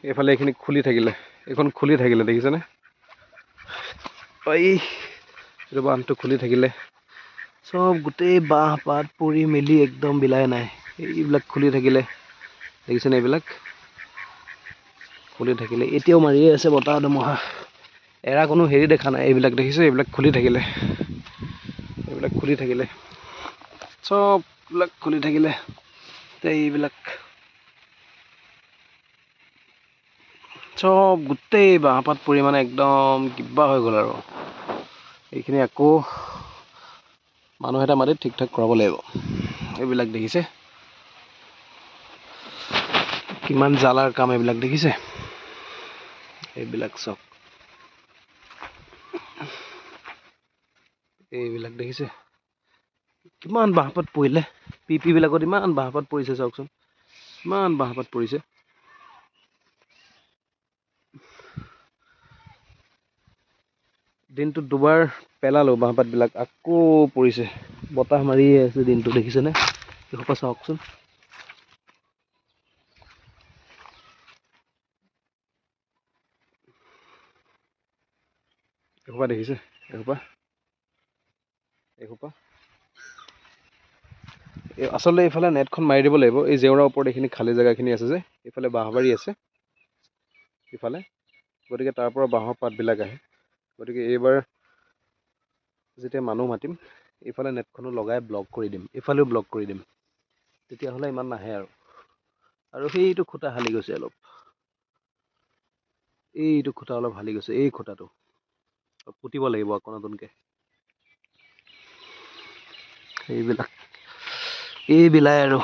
এইফালে এইখিনি খুলি থাকিলে, এইখন খুলি থাকিলে দেখিছেনে? এইটো বান্ধটো খুলি থাকিলে চব গোটেই বাঁহ পাত পৰি মেলি একদম বিলাই নাই। এইবিলাক খুলি থাকিলে দেখিছেনে? এইবিলাক খুলি থাকিলে এতিয়াও মাৰিয়ে আছে বতাহ ধুমুহা। এৰা কোনো হেৰি দেখা নাই। এইবিলাক দেখিছে? এইবিলাক খুলি থাকিলে, এইবিলাক খুলি থাকিলে, চববিলাক খুলি থাকিলে। এইবিলাক চব গোটেই বাঁহপাত পৰি মানে একদম কিবা হৈ গ'ল আৰু। এইখিনি আকৌ মানুহ এটা মাতি ঠিক ঠাক কৰাব লাগিব। এইবিলাক দেখিছে কিমান জ্বালাৰ কাম? এইবিলাক দেখিছে? এইবিলাক চব, এইবিলাক দেখিছে কিমান বাঁহপাত পৰিলে? পি বিলাকত ইমান বাঁহপাত পৰিছে চাওকচোন, ইমান বাঁহপাত পৰিছে। দিনটোত দুবাৰ পেলালো বাঁহপাতবিলাক, আকৌ পৰিছে। বতাহ মাৰিয়ে আছে দিনটো, দেখিছেনে? এইসোপা চাওকচোন। এইসোপা দেখিছে? এইসোপা আচলতে এইফালে নেটখন মাৰি দিব লাগিব। এই জেওৰাৰ ওপৰত এইখিনি খালী জেগাখিনি আছে যে, এইফালে বাঁহবাৰী আছে ইফালে, গতিকে তাৰ পৰা বাঁহৰ পাতবিলাক আহে। গতিকে এইবাৰ যেতিয়া মানুহ মাতিম, এইফালে নেটখনো লগাই ব্লক কৰি দিম, এইফালেও ব্লক কৰি দিম। তেতিয়াহ'লে ইমান নাহে আৰু সেইটো খুটা হালি গৈছে অলপ, এইটো খুটা অলপ হালি গৈছে। এই খুটাটো পুতিব লাগিব আকৌ নতুনকৈ। এইবিলাক আৰু